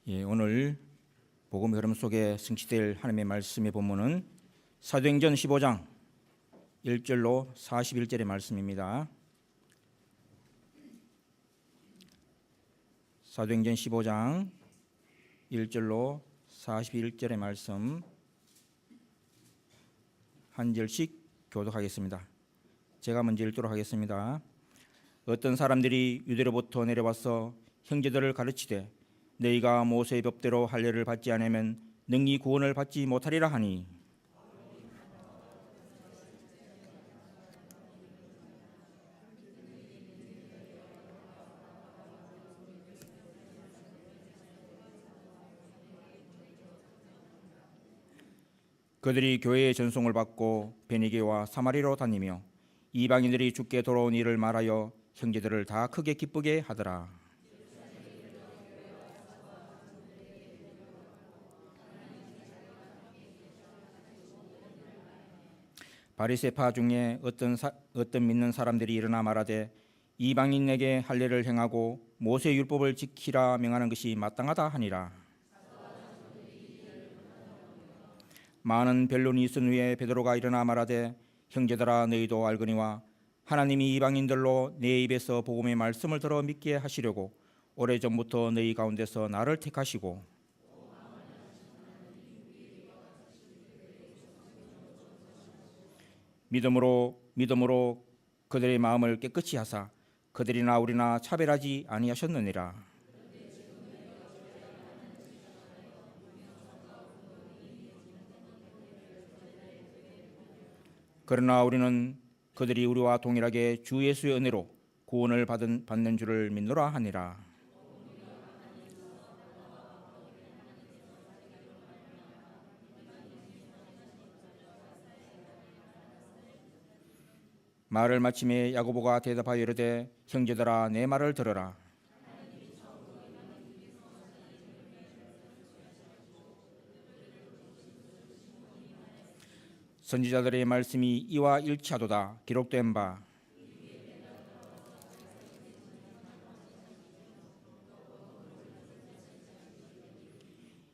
오늘 복음의 흐름 속에 성취될 하나님의 말씀의 본문은 사도행전 15장 1절로 41절의 말씀입니다. 사도행전 15장 1절로 41절의 말씀 한 절씩 교독하겠습니다. 제가 먼저 읽도록 하겠습니다. 어떤 사람들이 유대로부터 내려와서 형제들을 가르치되 너희가 모세의 법대로 할례를 받지 않으면 능히 구원을 받지 못하리라 하니 그들이 교회의 전송을 받고 베니게와 사마리로 다니며 이방인들이 주께 돌아온 일을 말하여 형제들을 다 크게 기쁘게 하더라. 바리새파 중에 어떤 믿는 사람들이 일어나 말하되 이방인에게 할례를 행하고 모세 율법을 지키라 명하는 것이 마땅하다 하니라. 많은 변론이 있은 후에 베드로가 일어나 말하되 형제들아 너희도 알거니와 하나님이 이방인들로 내 입에서 복음의 말씀을 들어 믿게 하시려고 오래전부터 너희 가운데서 나를 택하시고 믿음으로 그들의 마음을 깨끗이 하사 그들이나 우리나 차별하지 아니하셨느니라. 그러나 우리는 그들이 우리와 동일하게 주 예수의 은혜로 구원을 받는 줄을 믿노라 하니라. 말을 마침에 야고보가 대답하여 이르되 형제들아 내 말을 들으라. 선지자들의 말씀이 이와 일치하도다 기록된 바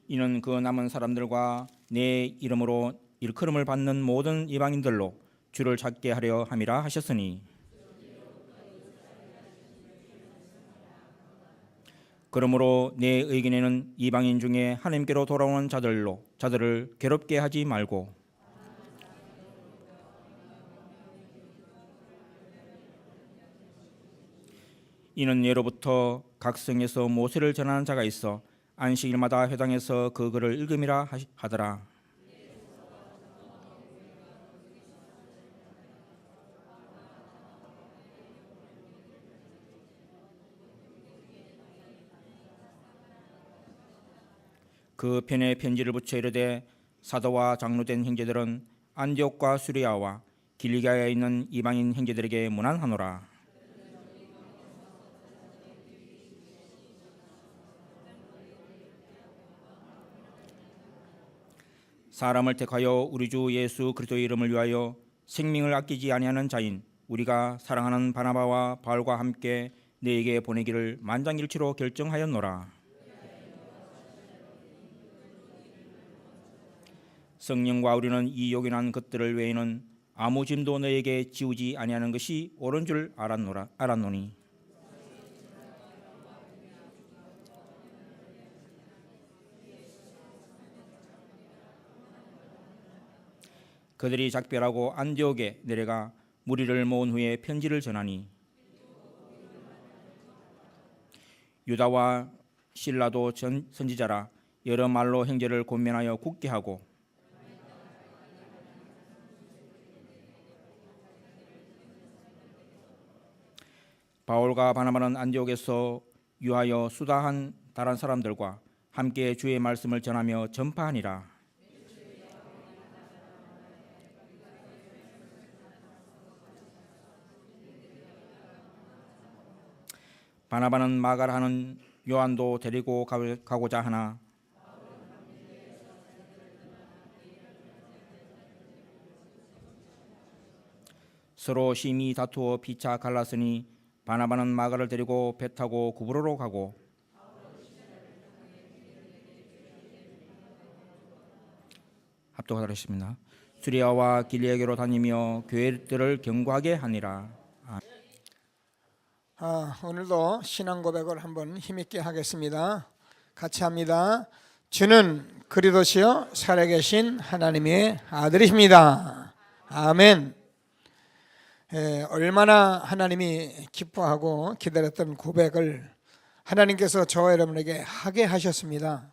이는 그 남은 사람들과 내 이름으로 일컬음을 받는 모든 이방인들로 주를 찾게 하려 함이라 하셨으니 그러므로 내 의견에는 이방인 중에 하나님께로 돌아오는 자들을 괴롭게 하지 말고 이는 예로부터 각 성에서 모세를 전하는 자가 있어 안식일마다 회당에서 그 글을 읽음이라 하더라. 그 편에 편지를 붙여 이르되 사도와 장로된 형제들은 안디옥과 수리아와 길리기아에 있는 이방인 형제들에게 문안하노라. 사람을 택하여 우리 주 예수 그리스도의 이름을 위하여 생명을 아끼지 아니하는 자인 우리가 사랑하는 바나바와 바울과 함께 너에게 보내기를 만장일치로 결정하였노라. 성령과 우리는 이 요긴한 것들을 외에는 아무 짐도 너에게 지우지 아니하는 것이 옳은 줄 알았노니 그들이 작별하고 안디옥에 내려가 무리를 모은 후에 편지를 전하니 유다와 실라도 선지자라 여러 말로 형제를 권면하여 굳게 하고 바울과 바나바는 안디옥에서 유하여 수다한 다른 사람들과 함께 주의 말씀을 전하며 전파하니라. 바나바는 마가라 하는 요한도 데리고 가고자 하나 서로 심히 다투어 피차 갈랐으니 바나바는 마가를 데리고 배 타고 구브로로 가고 합독하겠습니다. 수리아와 길리에게로 다니며 교회들을 경고하게 하니라. 오늘도 신앙 고백을 한번 힘있게 하겠습니다. 같이 합니다. 주는 그리스도시요 살아계신 하나님의 아들이십니다. 아멘. 얼마나 하나님이 기뻐하고 기다렸던 고백을 하나님께서 저와 여러분에게 하게 하셨습니다.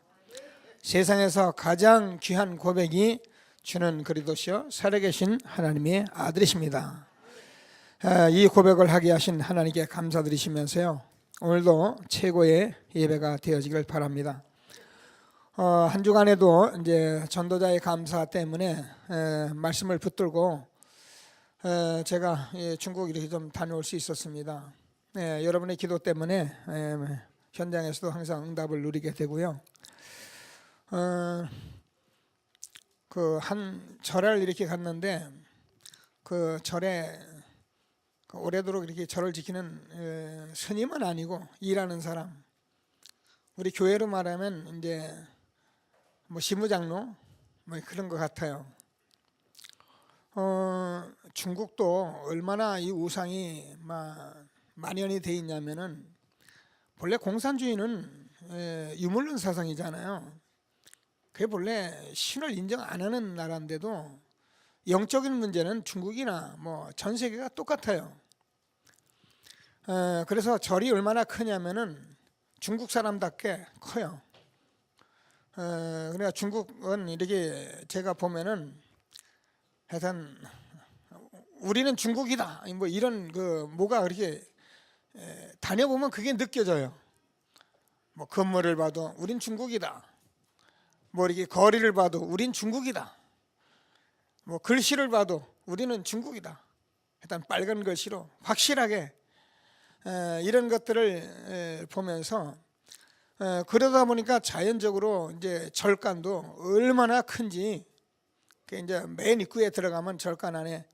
세상에서 가장 귀한 고백이 주는 그리스도시요 살아계신 하나님의 아들이십니다. 이 고백을 하게 하신 하나님께 감사드리시면서요, 오늘도 최고의 예배가 되어지길 바랍니다. 한 주간에도 이제 전도자의 감사 때문에 말씀을 붙들고 제가 중국 이렇게 좀 다녀올 수 있었습니다. 여러분의 기도 때문에 현장에서도 항상 응답을 누리게 되고요. 그 한 절을 이렇게 갔는데 그 절에 오래도록 이렇게 절을 지키는 스님은 아니고 일하는 사람, 우리 교회로 말하면 이제 뭐 시무장로 뭐 그런 것 같아요. 중국도 얼마나 이 우상이 만연이 돼 있냐면은 본래 공산주의는 유물론 사상이잖아요. 그게 본래 신을 인정 안 하는 나라인데도 영적인 문제는 중국이나 뭐 전 세계가 똑같아요. 그래서 절이 얼마나 크냐면은 중국 사람답게 커요. 그러니까 중국은 이렇게 제가 보면은 하여튼 우리는 중국이다 뭐 이런 뭐가 그렇게 다녀보면 그게 느껴져요. 뭐 건물을 봐도 우린 중국이다. 뭐 이렇게 거리를 봐도 우린 중국이다. 뭐 글씨를 봐도 우리는 중국이다. 일단 빨간 글씨로 확실하게 이런 것들을 보면서 그러다 보니까 자연적으로 이제 절간도 얼마나 큰지, 이제 맨 입구에 들어가면 절간 안에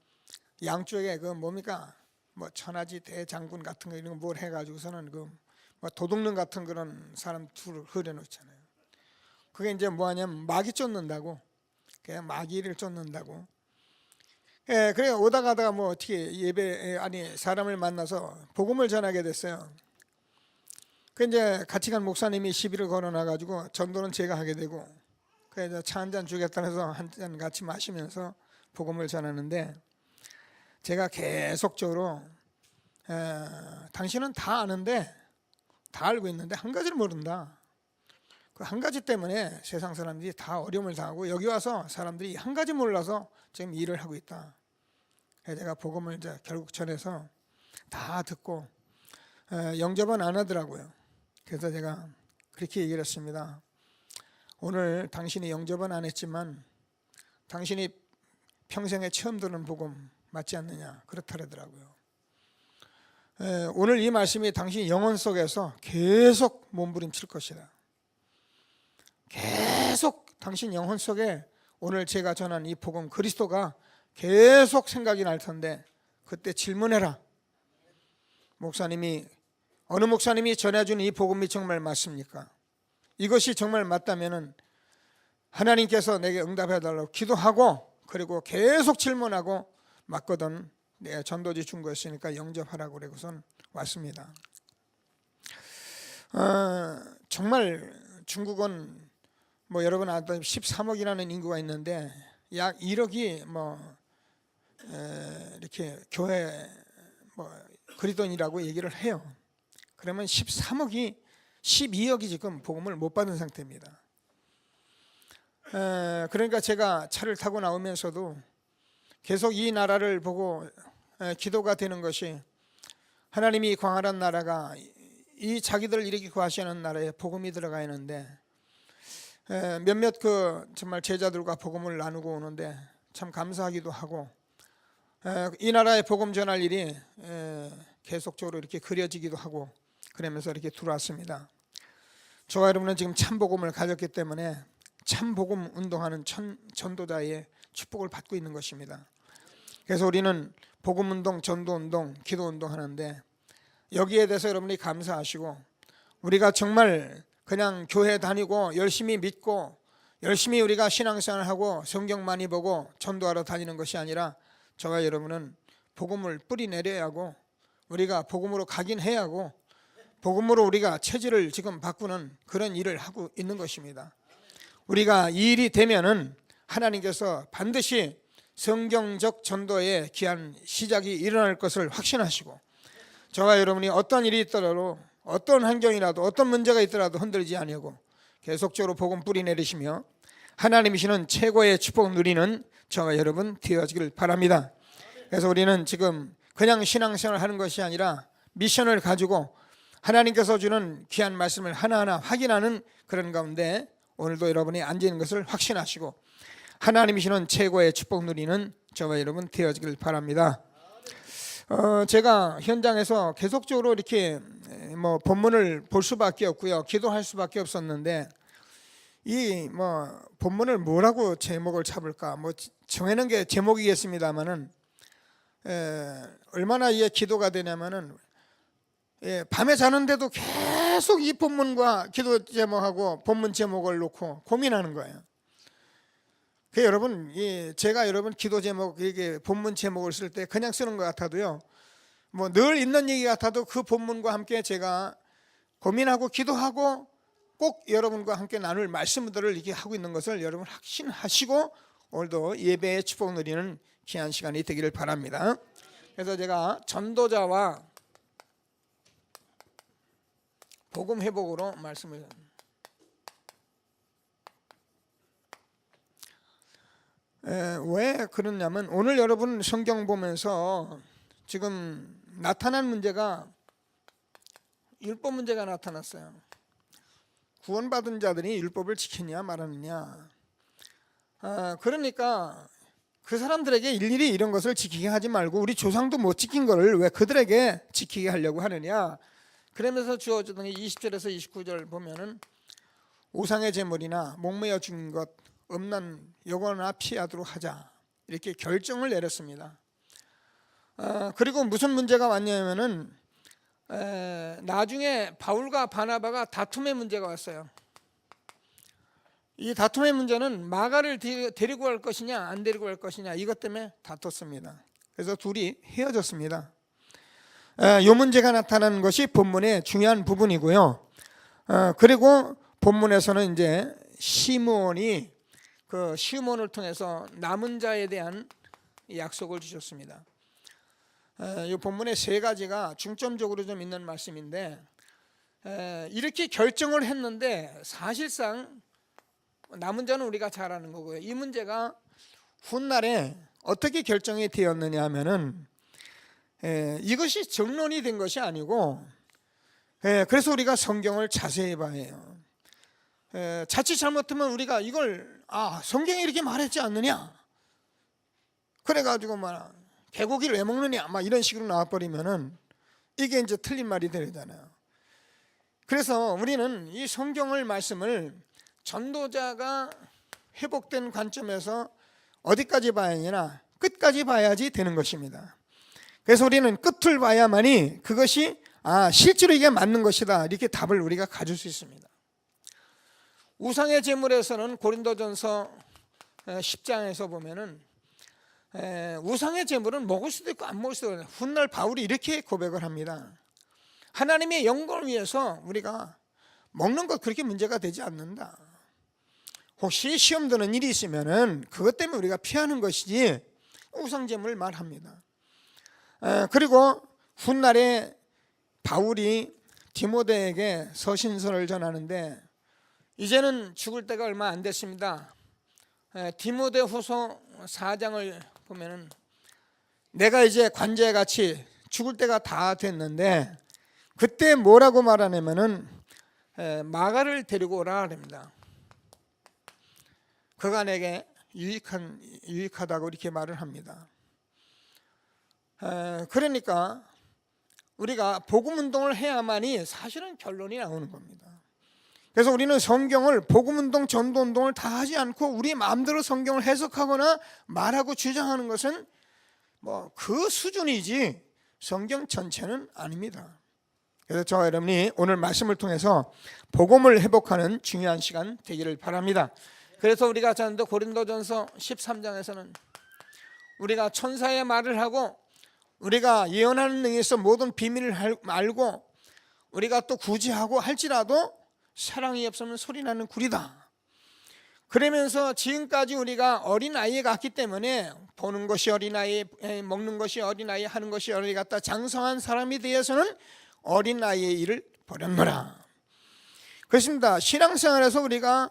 양쪽에 그 뭡니까 뭐 천하지 대장군 같은 거 이런 거 뭘 해가지고서는 뭐 도둑놈 같은 그런 사람 둘을 흐려놓잖아요. 그게 이제 뭐하냐면 마귀 쫓는다고, 그냥 마귀를 쫓는다고. 그래 오다 가다가 뭐 어떻게 사람을 만나서 복음을 전하게 됐어요. 그 이제 같이 간 목사님이 시비를 걸어놔가지고 전도는 제가 하게 되고, 그래서 차 한 잔 주겠다 해서 한 잔 같이 마시면서 복음을 전하는데, 제가 계속적으로 당신은 다 아는데, 다 알고 있는데 한 가지를 모른다. 그 한 가지 때문에 세상 사람들이 다 어려움을 당하고 여기 와서 사람들이 한 가지 몰라서 지금 일을 하고 있다. 그래서 제가 복음을 이제 결국 전해서 다 듣고 영접은 안 하더라고요. 그래서 제가 그렇게 얘기를 했습니다. 오늘 당신이 영접은 안 했지만 당신이 평생에 처음 듣는 복음 맞지 않느냐, 그렇다 그러더라고요. 오늘 이 말씀이 당신 영혼 속에서 계속 몸부림칠 것이다. 계속 당신 영혼 속에 오늘 제가 전한 이 복음 그리스도가 계속 생각이 날 텐데 그때 질문해라. 어느 목사님이 전해준 이 복음이 정말 맞습니까? 이것이 정말 맞다면은 하나님께서 내게 응답해달라고 기도하고, 그리고 계속 질문하고 맞거든. 내가 전도지 준 거였으니까 영접하라고 그러고선 왔습니다. 정말 중국은 뭐 여러분 아다시피 13억이라는 인구가 있는데 약 1억이 이렇게 교회 그리스도인이라고 얘기를 해요. 그러면 12억이 지금 복음을 못 받은 상태입니다. 그러니까 제가 차를 타고 나오면서도 계속 이 나라를 보고 기도가 되는 것이, 하나님이 광활한 나라가 이 자기들을 이렇게 구하시는 나라에 복음이 들어가 있는데 몇몇 정말 제자들과 복음을 나누고 오는데 참 감사하기도 하고, 이 나라에 복음 전할 일이 계속적으로 이렇게 그려지기도 하고 그러면서 이렇게 들어왔습니다. 저와 여러분은 지금 참 복음을 가졌기 때문에 참 복음 운동하는 전도자의 축복을 받고 있는 것입니다. 그래서 우리는 복음 운동, 전도 운동, 기도 운동 하는데 여기에 대해서 여러분이 감사하시고, 우리가 정말 그냥 교회 다니고 열심히 믿고 열심히 우리가 신앙생활하고 성경 많이 보고 전도하러 다니는 것이 아니라 저와 여러분은 복음을 뿌리내려야 하고 우리가 복음으로 가긴 해야 하고 복음으로 우리가 체질을 지금 바꾸는 그런 일을 하고 있는 것입니다. 우리가 이 일이 되면은 하나님께서 반드시 성경적 전도의 귀한 시작이 일어날 것을 확신하시고 저와 여러분이 어떤 일이 있더라도 어떤 환경이라도 어떤 문제가 있더라도 흔들리지 아니하고 계속적으로 복음 뿌리내리시며 하나님이 주시는 최고의 축복 누리는 저와 여러분 되어지길 바랍니다. 그래서 우리는 지금 그냥 신앙생활을 하는 것이 아니라 미션을 가지고 하나님께서 주는 귀한 말씀을 하나하나 확인하는 그런 가운데 오늘도 여러분이 앉아있는 것을 확신하시고 하나님이 주시는 최고의 축복 누리는 저와 여러분 되어지길 바랍니다. 제가 현장에서 계속적으로 이렇게 본문을 볼 수밖에 없고요, 기도할 수밖에 없었는데 이 본문을 뭐라고 제목을 잡을까 정해놓은 게 제목이겠습니다만은 얼마나 이게 기도가 되냐면은 밤에 자는데도 계속 이 본문과 기도 제목하고 본문 제목을 놓고 고민하는 거예요. 그 여러분, 제가 여러분 기도 제목 이게 본문 제목을 쓸 때 그냥 쓰는 것 같아도요, 늘 있는 얘기 같아도 그 본문과 함께 제가 고민하고 기도하고 꼭 여러분과 함께 나눌 말씀들을 이렇게 하고 있는 것을 여러분 확신하시고 오늘도 예배의 축복 누리는 귀한 시간이 되기를 바랍니다. 그래서 제가 전도자와 복음 회복으로 말씀을 왜 그러냐면 오늘 여러분 성경 보면서 지금 나타난 문제가 율법 문제가 나타났어요. 구원받은 자들이 율법을 지키냐 말하느냐. 그러니까 그 사람들에게 일일이 이런 것을 지키게 하지 말고 우리 조상도 못 지킨 거를 왜 그들에게 지키게 하려고 하느냐. 그러면서 주어지던 20절에서 29절 보면은 우상의 제물이나 목매어 죽인 것 없는 영혼아 피하도록 하자 이렇게 결정을 내렸습니다. 그리고 무슨 문제가 왔냐면은 나중에 바울과 바나바가 다툼의 문제가 왔어요. 이 다툼의 문제는 마가를 데리고 갈 것이냐 안 데리고 갈 것이냐 이것 때문에 다퉜습니다. 그래서 둘이 헤어졌습니다. 이 문제가 나타나는 것이 본문의 중요한 부분이고요. 그리고 본문에서는 이제 시므온이 그 시므온을 통해서 남은 자에 대한 약속을 주셨습니다. 이 본문의 세 가지가 중점적으로 좀 있는 말씀인데 이렇게 결정을 했는데 사실상 남은 자는 우리가 잘 아는 거고요. 이 문제가 훗날에 어떻게 결정이 되었느냐 하면은 이것이 정론이 된 것이 아니고 그래서 우리가 성경을 자세히 봐야 해요. 자칫 잘못하면 우리가 이걸 성경이 이렇게 말했지 않느냐 그래가지고 개고기를 왜 먹느냐 이런 식으로 나와버리면은 이게 이제 틀린 말이 되잖아요. 그래서 우리는 이 성경을 말씀을 전도자가 회복된 관점에서 어디까지 봐야 하느냐 끝까지 봐야지 되는 것입니다. 그래서 우리는 끝을 봐야만이 그것이 실제로 이게 맞는 것이다 이렇게 답을 우리가 가질 수 있습니다. 우상의 제물에서는 고린도전서 10장에서 보면은 우상의 제물은 먹을 수도 있고 안 먹을 수도 있고 훗날 바울이 이렇게 고백을 합니다. 하나님의 영광을 위해서 우리가 먹는 것 그렇게 문제가 되지 않는다. 혹시 시험 드는 일이 있으면은 그것 때문에 우리가 피하는 것이지 우상 제물을 말합니다. 그리고 훗날에 바울이 디모데에게 서신서를 전하는데 이제는 죽을 때가 얼마 안 됐습니다. 디모데후서 4장을 보면은 내가 이제 관제같이 죽을 때가 다 됐는데 그때 뭐라고 말하냐면은 마가를 데리고 오라 합니다. 그가 내게 유익하다고 이렇게 말을 합니다. 그러니까 우리가 복음 운동을 해야만이 사실은 결론이 나오는 겁니다. 그래서 우리는 성경을 복음 운동, 전도 운동을 다 하지 않고 우리 마음대로 성경을 해석하거나 말하고 주장하는 것은 그 수준이지 성경 전체는 아닙니다. 그래서 저와 여러분이 오늘 말씀을 통해서 복음을 회복하는 중요한 시간 되기를 바랍니다. 그래서 우리가 전도 고린도전서 13장에서는 우리가 천사의 말을 하고 우리가 예언하는 능에서 모든 비밀을 알고 우리가 또 구제하고 할지라도 사랑이 없으면 소리나는 구리다. 그러면서 지금까지 우리가 어린아이에 갔기 때문에 보는 것이 어린아이, 먹는 것이 어린아이, 하는 것이 어린아이 같다 장성한 사람이 되어서는 어린아이의 일을 버렸노라. 그렇습니다. 신앙생활에서 우리가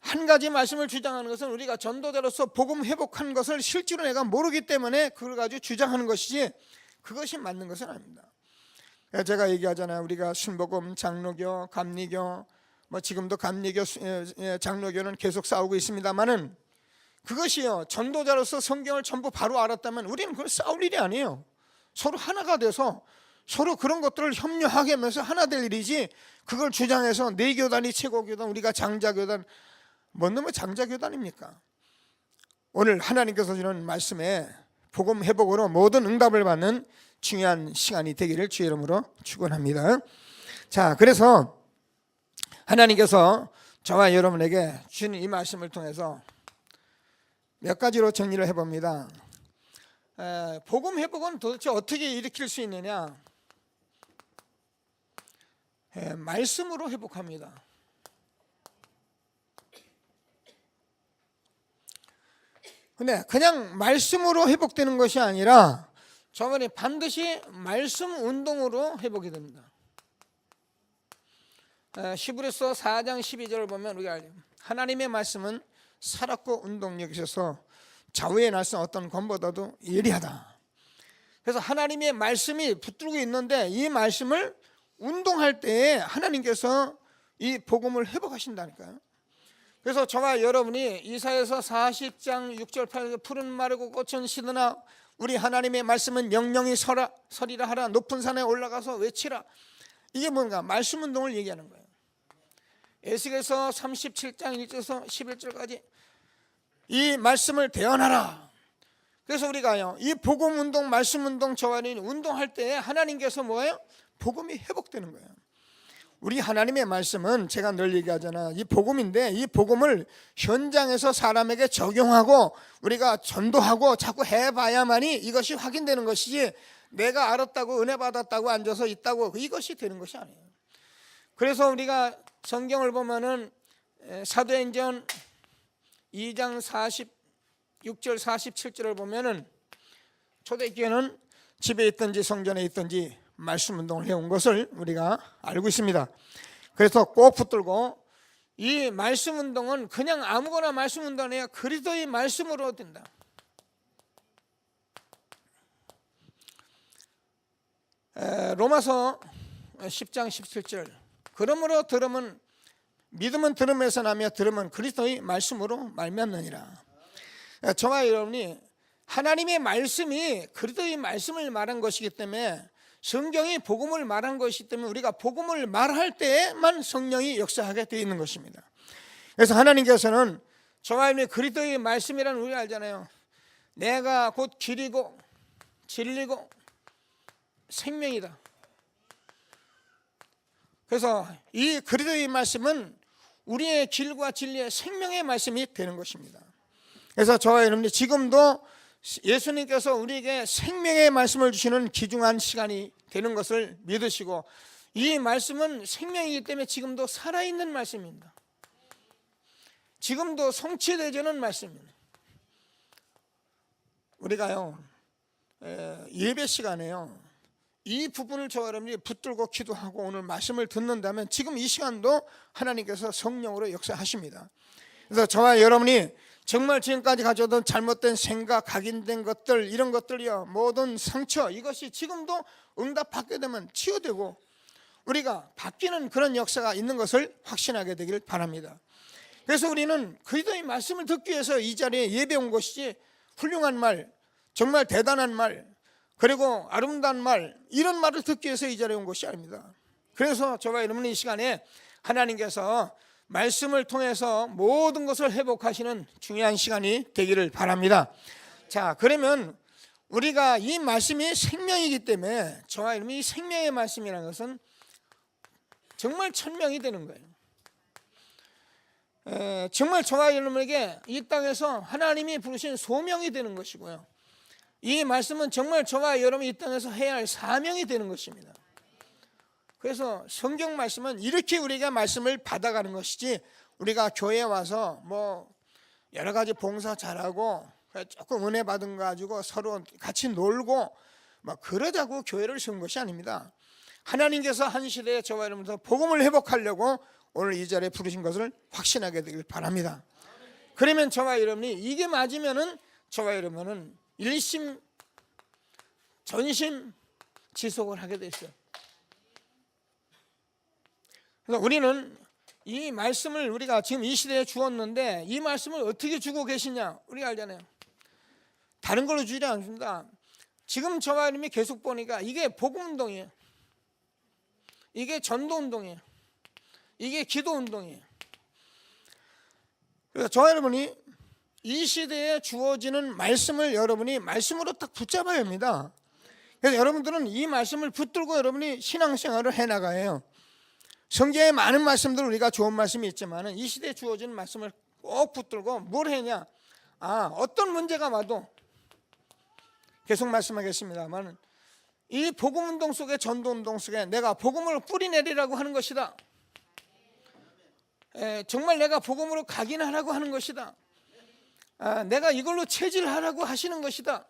한 가지 말씀을 주장하는 것은 우리가 전도자로서 복음 회복한 것을 실제로 내가 모르기 때문에 그걸 가지고 주장하는 것이지 그것이 맞는 것은 아닙니다. 제가 얘기하잖아요. 우리가 순복음, 장로교, 감리교, 지금도 감리교, 장로교는 계속 싸우고 있습니다만은 그것이요, 전도자로서 성경을 전부 바로 알았다면 우리는 그걸 싸울 일이 아니에요. 서로 하나가 돼서 서로 그런 것들을 협력하게 하면서 하나 될 일이지, 그걸 주장해서 내 교단이 최고 교단, 우리가 장자교단, 뭔 놈의 장자교단입니까? 오늘 하나님께서 주는 말씀에 복음 회복으로 모든 응답을 받는 중요한 시간이 되기를 주의 이름으로 축원합니다. 자, 그래서 하나님께서 저와 여러분에게 주신 이 말씀을 통해서 몇 가지로 정리를 해봅니다. 복음 회복은 도대체 어떻게 일으킬 수 있느냐? 말씀으로 회복합니다. 근데 그냥 말씀으로 회복되는 것이 아니라 저번에 반드시 말씀 운동으로 회복이 됩니다. 히브리서 4장 12절을 보면 우리가 알죠. 하나님의 말씀은 살았고 운동력이 있어서 좌우의 날선 어떤 검보다도 예리하다. 그래서 하나님의 말씀이 붙들고 있는데 이 말씀을 운동할 때에 하나님께서 이 복음을 회복하신다니까요. 그래서 저와 여러분이 이사야서 40장 6절 8절 푸른 마르고 꽃은 시드나 우리 하나님의 말씀은 명령이 서리라 하라 높은 산에 올라가서 외치라. 이게 뭔가 말씀 운동을 얘기하는 거예요. 에스겔서 37장 1절에서 11절까지 이 말씀을 대언하라. 그래서 우리가요, 이 복음 운동, 말씀 운동, 저와 운동할 때 하나님께서 뭐예요? 복음이 회복되는 거예요. 우리 하나님의 말씀은 제가 늘 얘기하잖아. 이 복음인데 이 복음을 현장에서 사람에게 적용하고 우리가 전도하고 자꾸 해봐야만이 이것이 확인되는 것이지, 내가 알았다고 은혜 받았다고 앉아서 있다고 이것이 되는 것이 아니에요. 그래서 우리가 성경을 보면은 사도행전 2장 46절 47절을 보면은 초대교회는 집에 있든지 성전에 있든지 말씀 운동을 해온 것을 우리가 알고 있습니다. 그래서 꼭 붙들고 이 말씀 운동은 그냥 아무거나 말씀 운동이 아니라 그리스도의 말씀으로 된다. 로마서 10장 17절 그러므로 들음은 믿음은 들음에서 나며 들음은 그리스도의 말씀으로 말미암느니라. 저와 여러분이 하나님의 말씀이 그리스도의 말씀을 말한 것이기 때문에, 성경이 복음을 말한 것이기 때문에 우리가 복음을 말할 때에만 성령이 역사하게 되어 있는 것입니다. 그래서 하나님께서는 저와 여러분이 그리스도의 말씀이라는 우리가 알잖아요. 내가 곧 길이고 진리고 생명이다. 그래서 이 그리스도의 말씀은 우리의 길과 진리의 생명의 말씀이 되는 것입니다. 그래서 저와 여러분이 지금도 예수님께서 우리에게 생명의 말씀을 주시는 귀중한 시간이 되는 것을 믿으시고, 이 말씀은 생명이기 때문에 지금도 살아있는 말씀입니다. 지금도 성취되지는 말씀입니다. 우리가요 예배 시간에요 이 부분을 저와 여러분이 붙들고 기도하고 오늘 말씀을 듣는다면 지금 이 시간도 하나님께서 성령으로 역사하십니다. 그래서 저와 여러분이 정말 지금까지 가져온 잘못된 생각, 각인된 것들, 이런 것들이요 모든 상처, 이것이 지금도 응답받게 되면 치유되고 우리가 바뀌는 그런 역사가 있는 것을 확신하게 되기를 바랍니다. 그래서 우리는 그리스도의 말씀을 듣기 위해서 이 자리에 예배 온 것이지, 훌륭한 말, 정말 대단한 말, 그리고 아름다운 말, 이런 말을 듣기 위해서 이 자리에 온 것이 아닙니다. 그래서 저와 여러분은 이 시간에 하나님께서 말씀을 통해서 모든 것을 회복하시는 중요한 시간이 되기를 바랍니다. 자, 그러면 우리가 이 말씀이 생명이기 때문에 저와 여러분이 이 생명의 말씀이라는 것은 정말 천명이 되는 거예요. 정말 저와 여러분에게 이 땅에서 하나님이 부르신 소명이 되는 것이고요. 이 말씀은 정말 저와 여러분이 이 땅에서 해야 할 사명이 되는 것입니다. 그래서 성경 말씀은 이렇게 우리가 말씀을 받아가는 것이지, 우리가 교회에 와서 뭐 여러 가지 봉사 잘하고 조금 은혜 받은 거 가지고 서로 같이 놀고 막 그러자고 교회를 세운 것이 아닙니다. 하나님께서 한 시대에 저와 여러분들 복음을 회복하려고 오늘 이 자리에 부르신 것을 확신하게 되길 바랍니다. 그러면 저와 여러분이 이게 맞으면은 저와 여러분은 일심 전심 지속을 하게 돼 있어요. 그래서 우리는 이 말씀을 우리가 지금 이 시대에 주었는데, 이 말씀을 어떻게 주고 계시냐 우리가 알잖아요. 다른 걸로 주지 않습니다. 지금 저와 여러분이 계속 보니까 이게 복음운동이에요. 이게 전도운동이에요. 이게 기도운동이에요. 그래서 저와 여러분이 이 시대에 주어지는 말씀을 여러분이 말씀으로 딱 붙잡아야 합니다. 그래서 여러분들은 이 말씀을 붙들고 여러분이 신앙생활을 해나가야 해요. 성경에 많은 말씀들, 우리가 좋은 말씀이 있지만 이 시대에 주어지는 말씀을 꼭 붙들고 뭘 해냐, 어떤 문제가 와도, 계속 말씀하겠습니다만, 이 복음운동 속에, 전도운동 속에 내가 복음을 뿌리내리라고 하는 것이다. 정말 내가 복음으로 각인하라고 하는 것이다. 내가 이걸로 체질하라고 하시는 것이다.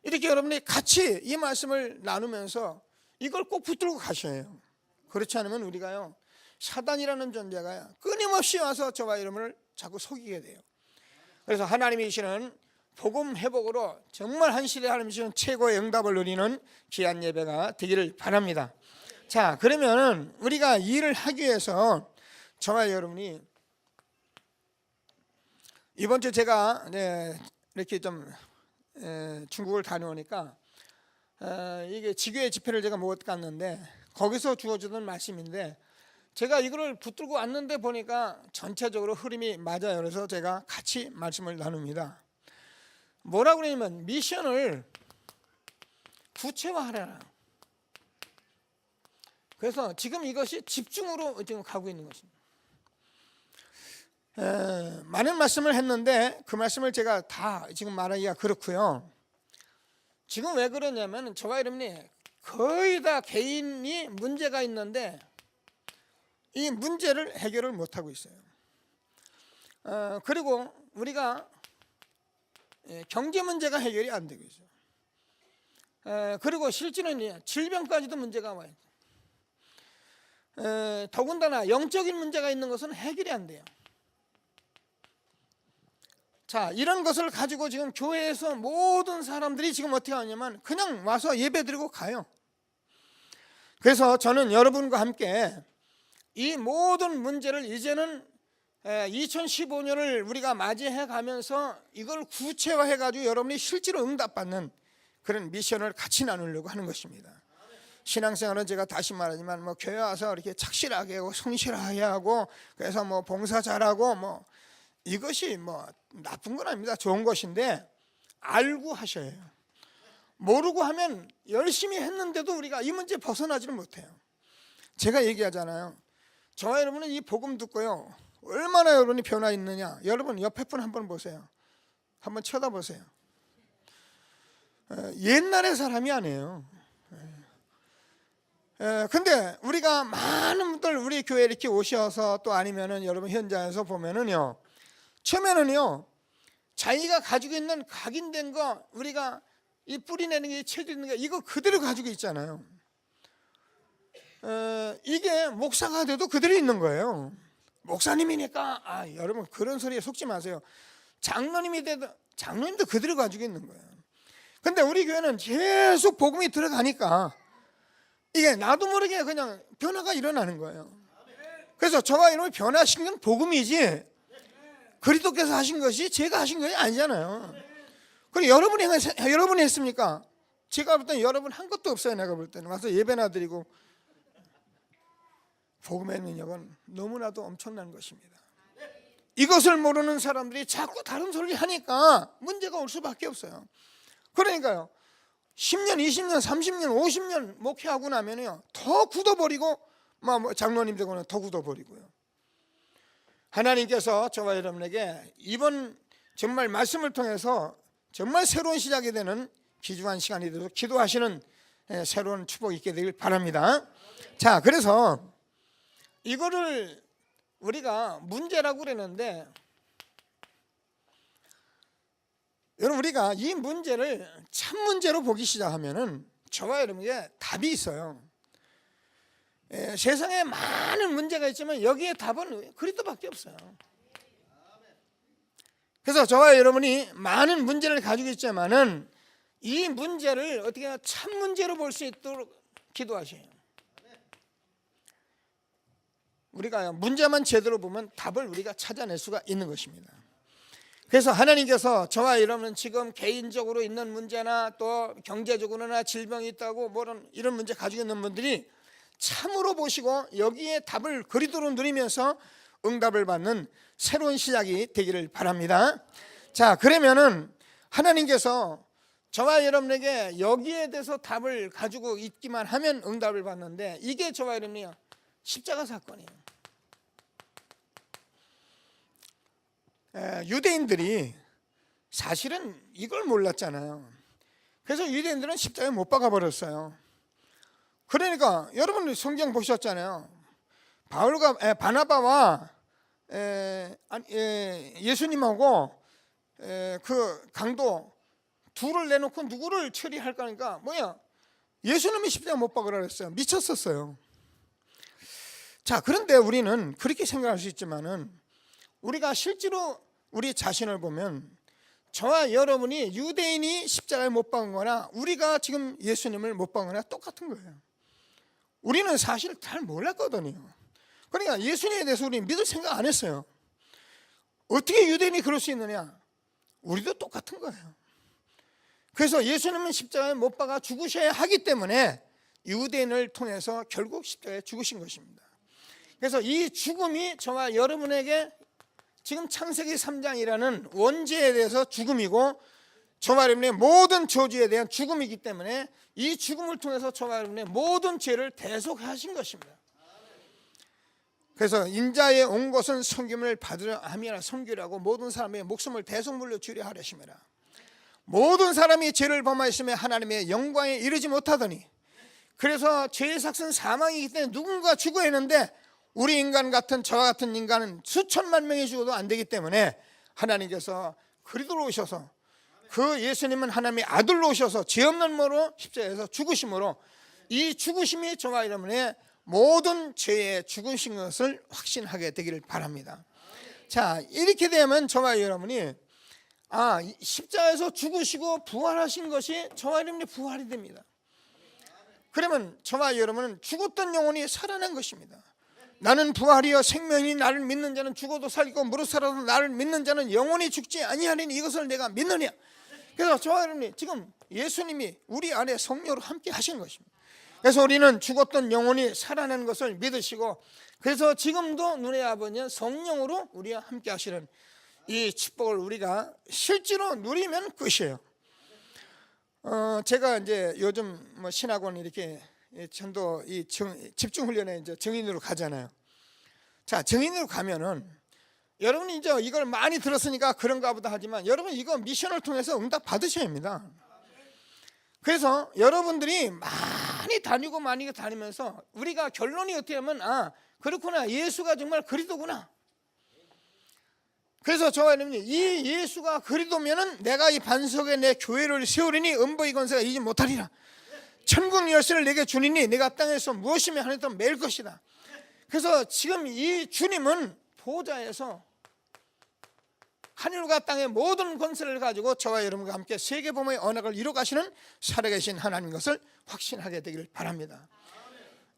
이렇게 여러분이 같이 이 말씀을 나누면서 이걸 꼭 붙들고 가셔야 해요. 그렇지 않으면 우리가요, 사단이라는 존재가 끊임없이 와서 저와 여러분을 자꾸 속이게 돼요. 그래서 하나님이 주시는 복음 회복으로 정말 한 시대 하나님이 주시는 최고의 응답을 누리는 귀한 예배가 되기를 바랍니다. 자, 그러면 우리가 이 일을 하기 위해서 저와 여러분이, 이번 주 제가 이렇게 좀 중국을 다녀오니까 이게 지교회 집회를 제가 못 갔는데 거기서 주어지던 말씀인데, 제가 이거를 붙들고 왔는데 보니까 전체적으로 흐름이 맞아요. 그래서 제가 같이 말씀을 나눕니다. 뭐라고 그러냐면 미션을 구체화하라. 그래서 지금 이것이 집중으로 지금 가고 있는 것입니다. 많은 말씀을 했는데 그 말씀을 제가 다 지금 말하기가 그렇고요. 지금 왜 그러냐면 저와 여러분이 거의 다 개인이 문제가 있는데 이 문제를 해결을 못하고 있어요. 그리고 우리가 경제 문제가 해결이 안 되고 있어요. 그리고 실제는 질병까지도 문제가 와요. 더군다나 영적인 문제가 있는 것은 해결이 안 돼요. 자, 이런 것을 가지고 지금 교회에서 모든 사람들이 지금 어떻게 하냐면 그냥 와서 예배드리고 가요. 그래서 저는 여러분과 함께 이 모든 문제를 이제는 2015년을 우리가 맞이해 가면서 이걸 구체화해 가지고 여러분이 실제로 응답받는 그런 미션을 같이 나누려고 하는 것입니다. 신앙생활은 제가 다시 말하지만 뭐 교회 와서 이렇게 착실하게 하고 성실하게 하고 그래서 뭐 봉사 잘하고 뭐 이것이 뭐 나쁜 건 아닙니다. 좋은 것인데 알고 하셔야 해요. 모르고 하면 열심히 했는데도 우리가 이 문제 벗어나지는 못해요. 제가 얘기하잖아요. 저와 여러분은 이 복음 듣고요, 얼마나 여러분이 변화 있느냐. 여러분 옆에 분 한번 보세요. 한번 쳐다보세요. 옛날의 사람이 아니에요. 근데 우리가 많은 분들 우리 교회에 이렇게 오셔서 또 아니면은 여러분 현장에서 보면은요, 처음에는요 자기가 가지고 있는 각인된 거, 우리가 이 뿌리내는 게, 체질 있는 게 이거 그대로 가지고 있잖아요. 이게 목사가 돼도 그대로 있는 거예요. 목사님이니까 여러분 그런 소리에 속지 마세요. 장로님이 돼도 장로님도 그대로 가지고 있는 거예요. 근데 우리 교회는 계속 복음이 들어가니까 이게 나도 모르게 그냥 변화가 일어나는 거예요. 그래서 저와 여러분이 변화시킨 건 복음이지 그리스도께서 하신 것이 제가 하신 것이 아니잖아요. 그리고 여러분이 했습니까? 제가 볼 때는 여러분 한 것도 없어요. 내가 볼 때는 와서 예배나 드리고. 복음의 능력은 너무나도 엄청난 것입니다. 이것을 모르는 사람들이 자꾸 다른 소리를 하니까 문제가 올 수밖에 없어요. 그러니까요, 10년, 20년, 30년, 50년 목회하고 나면요 더 굳어버리고, 장로님 되고는 더 굳어버리고요. 하나님께서 저와 여러분에게 이번 정말 말씀을 통해서 정말 새로운 시작이 되는 귀중한 시간이 되도록 기도하시는 새로운 축복이 있게 되길 바랍니다. 자, 그래서 이거를 우리가 문제라고 그러는데, 여러분 우리가 이 문제를 참 문제로 보기 시작하면은 저와 여러분에게 답이 있어요. 세상에 많은 문제가 있지만 여기에 답은 그리스도밖에 없어요. 그래서 저와 여러분이 많은 문제를 가지고 있지만은 이 문제를 어떻게 하나 참 문제로 볼 수 있도록 기도하셔요. 우리가 문제만 제대로 보면 답을 우리가 찾아낼 수가 있는 것입니다. 그래서 하나님께서 저와 여러분은 지금 개인적으로 있는 문제나 또 경제적으로나 질병이 있다고 뭐런 이런 문제 가지고 있는 분들이 참으로 보시고 여기에 답을 그리스도로 누리면서 응답을 받는 새로운 시작이 되기를 바랍니다. 자, 그러면은 하나님께서 저와 여러분에게 여기에 대해서 답을 가지고 있기만 하면 응답을 받는데, 이게 저와 여러분이 십자가 사건이에요. 유대인들이 사실은 이걸 몰랐잖아요. 그래서 유대인들은 십자가에 못 박아 버렸어요. 그러니까 여러분 성경 보셨잖아요. 바나바와 예수님하고 그 강도 둘을 내놓고 누구를 처리할까 하니까 예수님이 십자가 못 박으라 그랬어요. 미쳤었어요. 자, 그런데 우리는 그렇게 생각할 수 있지만은 우리가 실제로 우리 자신을 보면 저와 여러분이 유대인이 십자가에 못 박은 거나 우리가 지금 예수님을 못 박은 거나 똑같은 거예요. 우리는 사실 잘 몰랐거든요. 그러니까 예수님에 대해서 우리는 믿을 생각 안 했어요. 어떻게 유대인이 그럴 수 있느냐? 우리도 똑같은 거예요. 그래서 예수님은 십자가에 못 박아 죽으셔야 하기 때문에 유대인을 통해서 결국 십자가에 죽으신 것입니다. 그래서 이 죽음이 저와 여러분에게 지금 창세기 3장이라는 원죄에 대해서 죽음이고 저와 여러분의 모든 저주에 대한 죽음이기 때문에 이 죽음을 통해서 저와 여러분의 모든 죄를 대속하신 것입니다. 그래서 인자에 온 것은 섬김을 받으려 함이라, 섬기라고 모든 사람의 목숨을 대속물로 주려 하려심이라. 모든 사람이 죄를 범하였으며 하나님의 영광에 이르지 못하더니, 그래서 죄의 삭은 사망이기 때문에 누군가 죽어야 하는데 우리 인간 같은 저와 같은 인간은 수천만 명이 죽어도 안 되기 때문에 하나님께서 그리스도로 오셔서, 그 예수님은 하나님의 아들로 오셔서 죄 없는 모로 십자가에서 죽으심으로 이 죽으심이 저와 여러분의 모든 죄에 죽으신 것을 확신하게 되기를 바랍니다. 자, 이렇게 되면 저와 여러분이 십자가에서 죽으시고 부활하신 것이 저와 여러분의 부활이 됩니다. 그러면 저와 여러분은 죽었던 영혼이 살아난 것입니다. 나는 부활이여 생명이, 나를 믿는 자는 죽어도 살고 무릇 살아도 나를 믿는 자는 영원히 죽지 아니하리니 이것을 내가 믿느냐. 그래서 저와 여러분이 지금 예수님이 우리 안에 성령으로 함께 하신 것입니다. 그래서 우리는 죽었던 영혼이 살아난 것을 믿으시고, 그래서 지금도 눈의 아버지는 성령으로 우리와 함께 하시는 이 축복을 우리가 실제로 누리면 끝이에요. 제가 이제 요즘 신학원 이렇게 전도 이 집중 훈련에 이제 정인으로 가잖아요. 자, 정인으로 가면은 여러분이 이제 이걸 많이 들었으니까 그런가 보다 하지만 여러분 이거 미션을 통해서 응답 받으셔야 합니다. 그래서 여러분들이 많이 다니면서 우리가 결론이 어떻게 하면 그렇구나, 예수가 정말 그리스도구나. 그래서 저와 여러분이 이 예수가 그리스도면은 내가 이 반석에 내 교회를 세우리니 음부의 권세가 이기지 못하리라. 천국 열쇠를 내게 주니니 내가 땅에서 무엇이며 하늘에서 매일 것이다. 그래서 지금 이 주님은 보좌에서 하늘과 땅의 모든 권세를 가지고 저와 여러분과 함께 세계복음의 언약을 이루가시는 살아계신 하나님 것을 확신하게 되기를 바랍니다.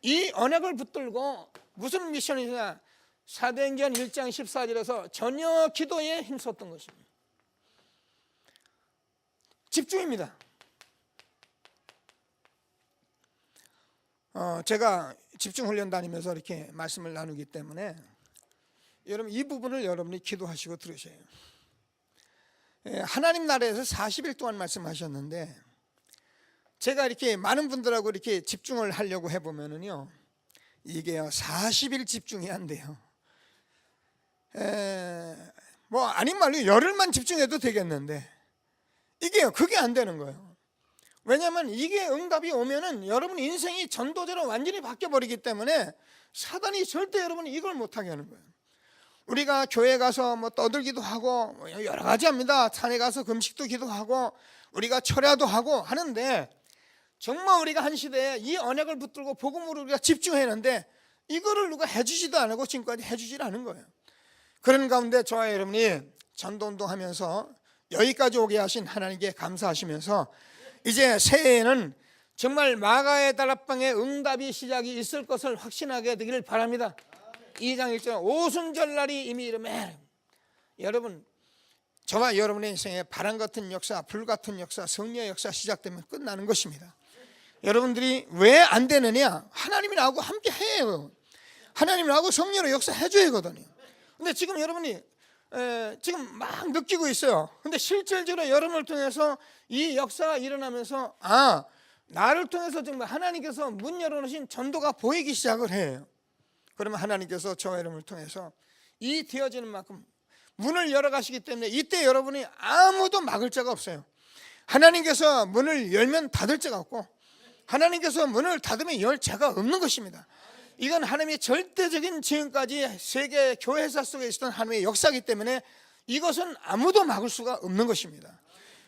이 언약을 붙들고 무슨 미션이냐, 사도행전 1장 14절에서 전혀 기도에 힘썼던 것입니다. 집중입니다. 제가 집중훈련 다니면서 이렇게 말씀을 나누기 때문에 여러분 이 부분을 여러분이 기도하시고 들으셔야 해요. 하나님 나라에서 40일 동안 말씀하셨는데 제가 이렇게 많은 분들하고 이렇게 집중을 하려고 해보면은요, 이게요 40일 집중이 안 돼요. 뭐 아닌 말로 열흘만 집중해도 되겠는데 그게 안 되는 거예요. 왜냐하면 이게 응답이 오면은 여러분 인생이 전도제로 완전히 바뀌어버리기 때문에 사단이 절대 여러분 이걸 못하게 하는 거예요. 우리가 교회 가서 뭐 떠들기도 하고 여러 가지 합니다. 산에 가서 금식도 기도하고 우리가 철야도 하고 하는데 정말 우리가 한 시대에 이 언약을 붙들고 복음으로 우리가 집중했는데 이거를 누가 해주지도 않고 지금까지 해주질 않은 거예요. 그런 가운데 저와 여러분이 전도운동하면서 여기까지 오게 하신 하나님께 감사하시면서 이제 새해에는 정말 마가의 다락방의 응답이 시작이 있을 것을 확신하게 되기를 바랍니다. 2장 1절 오순절날이 이미 이르매 여러분 저와 여러분의 인생에 바람 같은 역사, 불 같은 역사, 성령의 역사 시작되면 끝나는 것입니다. 여러분들이 왜 안 되느냐? 하나님이 나하고 함께 해요. 하나님이 나하고 성령으로 역사해 줘야 하거든요. 근데 지금 여러분이 지금 막 느끼고 있어요. 근데 실질적으로 여러분을 통해서 이 역사가 일어나면서 나를 통해서 정말 하나님께서 문 열어놓으신 전도가 보이기 시작을 해요. 그러면 하나님께서 저와 여러분을 통해서 이 되어지는 만큼 문을 열어가시기 때문에 이때 여러분이 아무도 막을 자가 없어요. 하나님께서 문을 열면 닫을 자가 없고 하나님께서 문을 닫으면 열 자가 없는 것입니다. 이건 하나님의 절대적인 지금까지 세계 교회사 속에 있었던 하나님의 역사이기 때문에 이것은 아무도 막을 수가 없는 것입니다.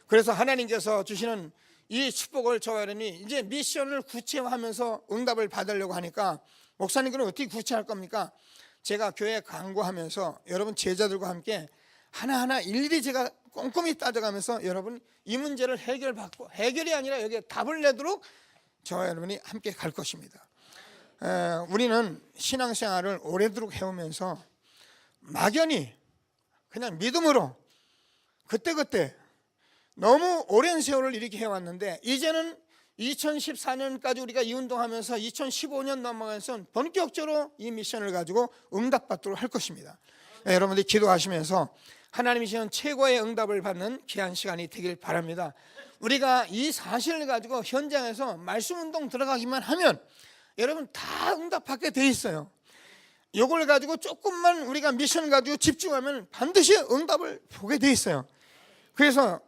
그래서 하나님께서 주시는 이 축복을 저와 여러분이 이제 미션을 구체화하면서 응답을 받으려고 하니까 목사님 그럼 어떻게 구체할 겁니까? 제가 교회 강구하면서 여러분 제자들과 함께 하나하나 일일이 제가 꼼꼼히 따져가면서 여러분 이 문제를 해결받고 해결이 아니라 여기에 답을 내도록 저와 여러분이 함께 갈 것입니다. 우리는 신앙생활을 오래도록 해오면서 막연히 그냥 믿음으로 그때그때 너무 오랜 세월을 이렇게 해왔는데 이제는 2014년까지 우리가 이 운동하면서 2015년 넘어가면서 본격적으로 이 미션을 가지고 응답받도록 할 것입니다. 여러분들이 기도하시면서 하나님이 주시는 최고의 응답을 받는 귀한 시간이 되길 바랍니다. 우리가 이 사실을 가지고 현장에서 말씀 운동 들어가기만 하면 여러분 다 응답받게 돼 있어요. 이걸 가지고 조금만 우리가 미션을 가지고 집중하면 반드시 응답을 보게 돼 있어요. 그래서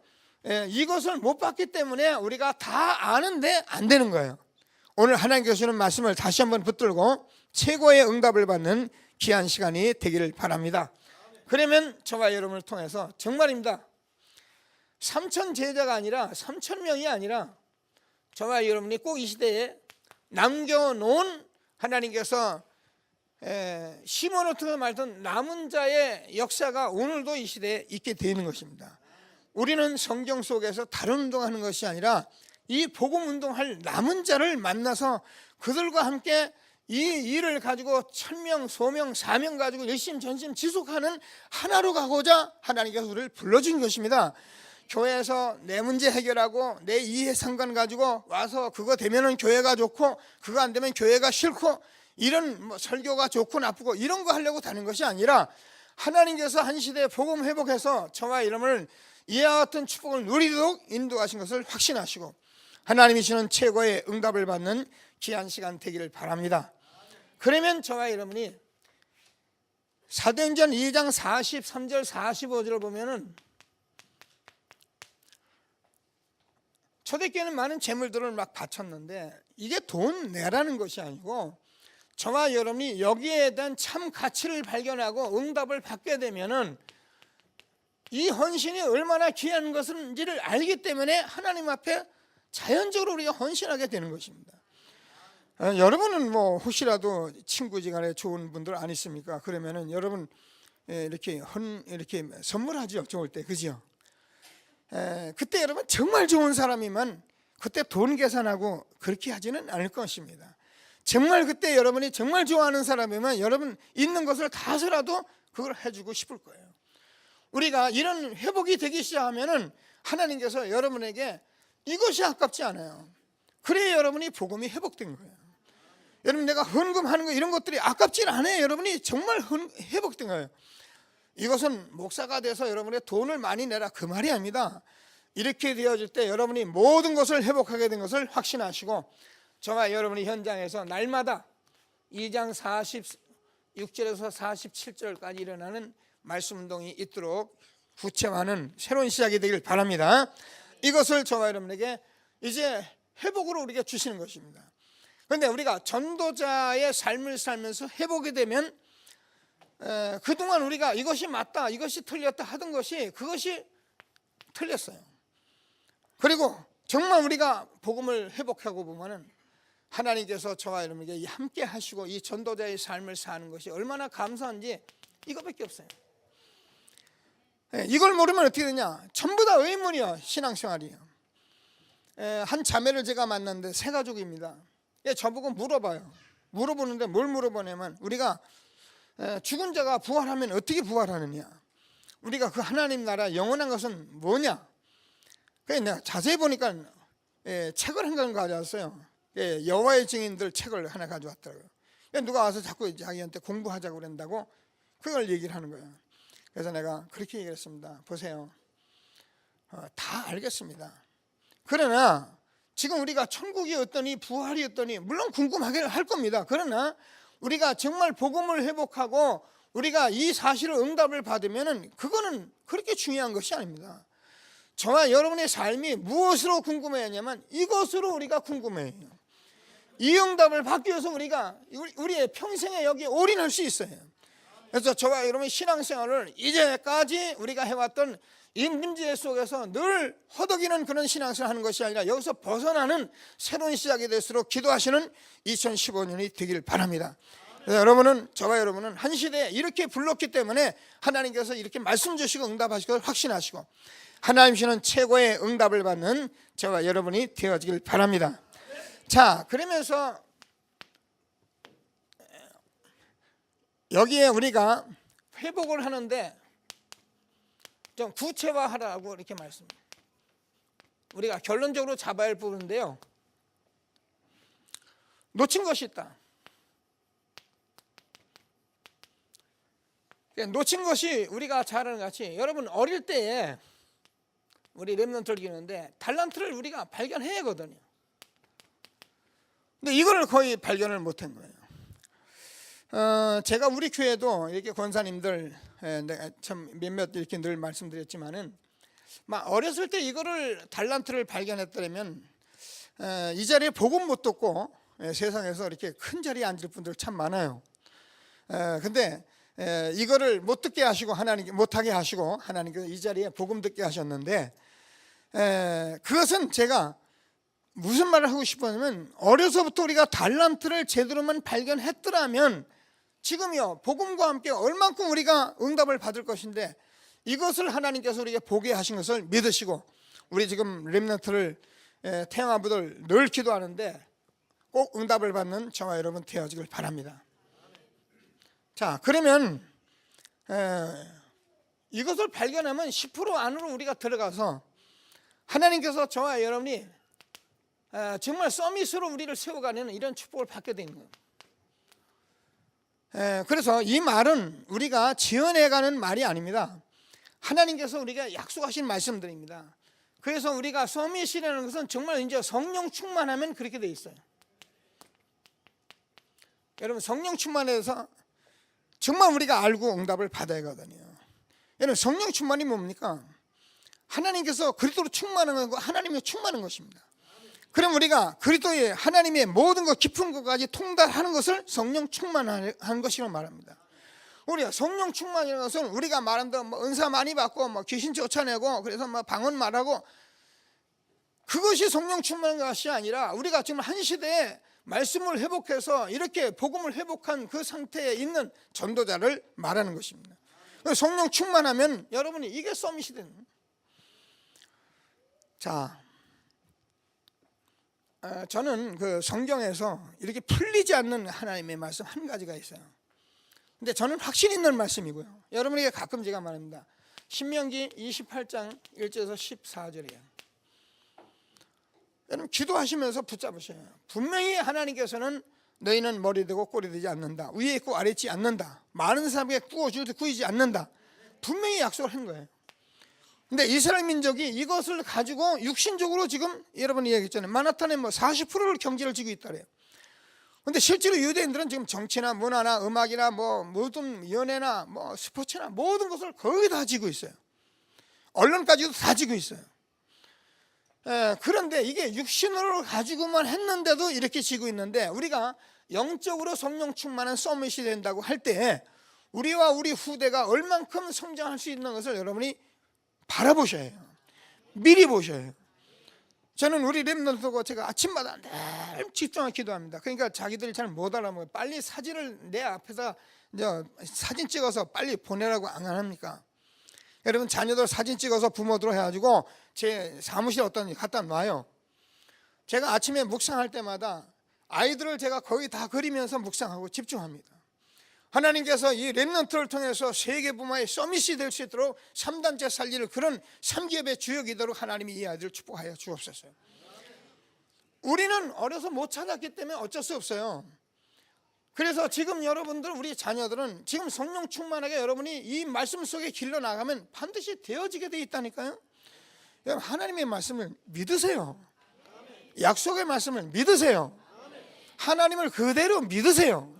이것을 못 받기 때문에 우리가 다 아는데 안 되는 거예요. 오늘 하나님께서 주시는 말씀을 다시 한번 붙들고 최고의 응답을 받는 귀한 시간이 되기를 바랍니다. 그러면 저와 여러분을 통해서 정말입니다. 3천 제자가 아니라 3천 명이 아니라 저와 여러분이 꼭 이 시대에 남겨놓은 하나님께서 시몬을 통해 말했던 남은 자의 역사가 오늘도 이 시대에 있게 되는 것입니다. 우리는 성경 속에서 다른 운동하는 것이 아니라 이 복음 운동할 남은 자를 만나서 그들과 함께 이 일을 가지고 1000명, 소명, 사명 가지고 열심 전심 지속하는 하나로 가고자 하나님께서 우리를 불러준 것입니다. 교회에서 내 문제 해결하고 내 이해 상관 가지고 와서 그거 되면은 교회가 좋고 그거 안 되면 교회가 싫고 이런 뭐 설교가 좋고 나쁘고 이런 거 하려고 다닌 것이 아니라 하나님께서 한 시대에 복음 회복해서 저와 여러분을 이와 같은 축복을 누리도록 인도하신 것을 확신하시고 하나님이 주시는 최고의 응답을 받는 귀한 시간 되기를 바랍니다. 그러면 저와 여러분이 사도행전 2장 43절 45절을 보면은 초대교회는 많은 재물들을 막 바쳤는데 이게 돈 내라는 것이 아니고 저와 여러분이 여기에 대한 참 가치를 발견하고 응답을 받게 되면은 이 헌신이 얼마나 귀한 것인지를 알기 때문에 하나님 앞에 자연적으로 우리가 헌신하게 되는 것입니다. 여러분은 뭐 혹시라도 친구지간에 좋은 분들 안 있습니까? 그러면은 여러분 이렇게 선물하죠. 좋을 때 그죠? 그때 여러분 정말 좋은 사람이면 그때 돈 계산하고 그렇게 하지는 않을 것입니다. 정말 그때 여러분이 정말 좋아하는 사람이면 여러분 있는 것을 다서라도 그걸 해주고 싶을 거예요. 우리가 이런 회복이 되기 시작하면은 하나님께서 여러분에게 이것이 아깝지 않아요. 그래야 여러분이 복음이 회복된 거예요. 여러분 내가 헌금하는 거 이런 것들이 아깝지 않아요. 여러분이 정말 회복된 거예요. 이것은 목사가 돼서 여러분의 돈을 많이 내라 그 말이 아닙니다. 이렇게 되어질 때 여러분이 모든 것을 회복하게 된 것을 확신하시고 저와 여러분이 현장에서 날마다 2장 46절에서 47절까지 일어나는 말씀 운동이 있도록 구체화하는 새로운 시작이 되길 바랍니다. 이것을 저와 여러분에게 이제 회복으로 우리가 주시는 것입니다. 그런데 우리가 전도자의 삶을 살면서 회복이 되면 그동안 우리가 이것이 맞다, 이것이 틀렸다 하던 것이 그것이 틀렸어요. 그리고 정말 우리가 복음을 회복하고 보면은 하나님께서 저와 여러분에게 함께 하시고 이 전도자의 삶을 사는 것이 얼마나 감사한지 이것밖에 없어요. 이걸 모르면 어떻게 되냐? 전부 다 의문이요, 신앙생활이요. 한 자매를 제가 만났는데 세 가족입니다. 저보고 물어봐요. 물어보는데 뭘 물어보냐면 우리가 죽은 자가 부활하면 어떻게 부활하느냐, 우리가 그 하나님 나라 영원한 것은 뭐냐. 그래서 내가 자세히 보니까 책을 한 권 가져왔어요. 여호와의 증인들 책을 하나 가져왔더라고요. 누가 와서 자꾸 자기한테 공부하자고 그런다고 그걸 얘기를 하는 거예요. 그래서 내가 그렇게 얘기했습니다. 보세요, 다 알겠습니다. 그러나 지금 우리가 천국이 어떠니 부활이 어떠니 물론 궁금하게 할 겁니다. 그러나 우리가 정말 복음을 회복하고 우리가 이 사실을 응답을 받으면 그거는 그렇게 중요한 것이 아닙니다. 저와 여러분의 삶이 무엇으로 궁금해하냐면 이것으로 우리가 궁금해해요. 이 응답을 받기 위해서 우리가 우리의 평생에 여기에 올인할 수 있어요. 그래서 저와 여러분의 신앙생활을 이제까지 우리가 해왔던 이 문제 속에서 늘 허덕이는 그런 신앙생활을 하는 것이 아니라 여기서 벗어나는 새로운 시작이 될수록 기도하시는 2015년이 되길 바랍니다. 여러분은, 저와 여러분은 한 시대에 이렇게 불렀기 때문에 하나님께서 이렇게 말씀 주시고 응답하시고 확신하시고 하나님께서는 최고의 응답을 받는 저와 여러분이 되어지길 바랍니다. 자, 그러면서 여기에 우리가 회복을 하는데 좀 구체화하라고 이렇게 말씀합니다. 우리가 결론적으로 잡아야 할 부분인데요, 놓친 것이 있다. 놓친 것이 우리가 잘 아는 같이 여러분 어릴 때에 우리 렘넌트를 기르는데 달란트를 우리가 발견해야 하거든요. 근데 이거를 거의 발견을 못한 거예요. 제가 우리 교회도 이렇게 권사님들 참 몇몇 이렇게 늘 말씀드렸지만은 막 어렸을 때 이거를 달란트를 발견했더라면 이 자리에 복음 못 듣고 세상에서 이렇게 큰 자리에 앉을 분들 참 많아요. 근데 이거를 못 듣게 하시고 하나님 못하게 하시고 하나님께서 이 자리에 복음 듣게 하셨는데 그것은 제가 무슨 말을 하고 싶었냐면 어려서부터 우리가 달란트를 제대로만 발견했더라면 지금요 복음과 함께 얼만큼 우리가 응답을 받을 것인데 이것을 하나님께서 우리에게 보게 하신 것을 믿으시고 우리 지금 렘넌트를 태영아부들 늘 기도하는데 꼭 응답을 받는 저와 여러분 되어지길 바랍니다. 자, 그러면 이것을 발견하면 10% 안으로 우리가 들어가서 하나님께서 저와 여러분이 정말 서밋으로 우리를 세워가는 이런 축복을 받게 되는 거예요. 그래서 이 말은 우리가 지어내가는 말이 아닙니다. 하나님께서 우리가 약속하신 말씀들입니다. 그래서 우리가 서밋이라는 것은 정말 이제 성령 충만하면 그렇게 돼 있어요. 여러분 성령 충만해서 정말 우리가 알고 응답을 받아야 하거든요. 여러분 성령 충만이 뭡니까? 하나님께서 그리스도로 충만한 것과 하나님의 충만한 것입니다. 그럼 우리가 그리스도의 하나님의 모든 것 깊은 것까지 통달하는 것을 성령 충만한 것이라고 말합니다. 우리가 성령 충만이라는 것은 우리가 말한 대로 뭐 은사 많이 받고 뭐 귀신 쫓아내고 그래서 뭐 방언 말하고 그것이 성령 충만한 것이 아니라 우리가 지금 한 시대에 말씀을 회복해서 이렇게 복음을 회복한 그 상태에 있는 전도자를 말하는 것입니다. 성령 충만하면 여러분이 이게 서밋이 되는 거예요. 자, 저는 그 성경에서 이렇게 풀리지 않는 하나님의 말씀 한 가지가 있어요. 근데 저는 확신 있는 말씀이고요. 여러분에게 가끔 제가 말합니다. 신명기 28장 1절에서 14절이에요. 여러분 기도하시면서 붙잡으셔요. 분명히 하나님께서는 너희는 머리 되고 꼬리 되지 않는다. 위에 있고 아래 있지 않는다. 많은 사람에게 구이지 않는다. 분명히 약속을 한 거예요. 근데 이스라엘 민족이 이것을 가지고 육신적으로 지금 여러분이 얘기했잖아요. 마나탄에 뭐 40%를 경제를 지고 있다래요. 근데 실제로 유대인들은 지금 정치나 문화나 음악이나 뭐 모든 연애나 뭐 스포츠나 모든 것을 거의 다 지고 있어요. 언론까지도 다 지고 있어요. 그런데 이게 육신으로 가지고만 했는데도 이렇게 지고 있는데, 우리가 영적으로 성령 충만한 서밋이 된다고 할 때 우리와 우리 후대가 얼만큼 성장할 수 있는 것을 여러분이 바라보셔야 해요. 미리 보셔야 해요. 저는 우리 렘넌트고 제가 아침마다 늘 집중하게 기도합니다. 그러니까 자기들이 잘 못 알아먹어요. 빨리 사진을 내 앞에서 사진 찍어서 빨리 보내라고 안 합니까? 여러분, 자녀들 사진 찍어서 부모들 해가지고 제 사무실에 어떤 갖다 놔요. 제가 아침에 묵상할 때마다 아이들을 제가 거의 다 그리면서 묵상하고 집중합니다. 하나님께서 이 렘넌트를 통해서 세계 부모의 서밋이 될 수 있도록 3단체 살리를 그런 3기업의 주역이도록 하나님이 이 아이들을 축복하여 주옵소서. 우리는 어려서 못 찾았기 때문에 어쩔 수 없어요. 그래서 지금 여러분들, 우리 자녀들은 지금 성령 충만하게 여러분이 이 말씀 속에 길러 나가면 반드시 되어지게 돼 있다니까요. 여러분, 하나님의 말씀을 믿으세요. 약속의 말씀을 믿으세요. 하나님을 그대로 믿으세요.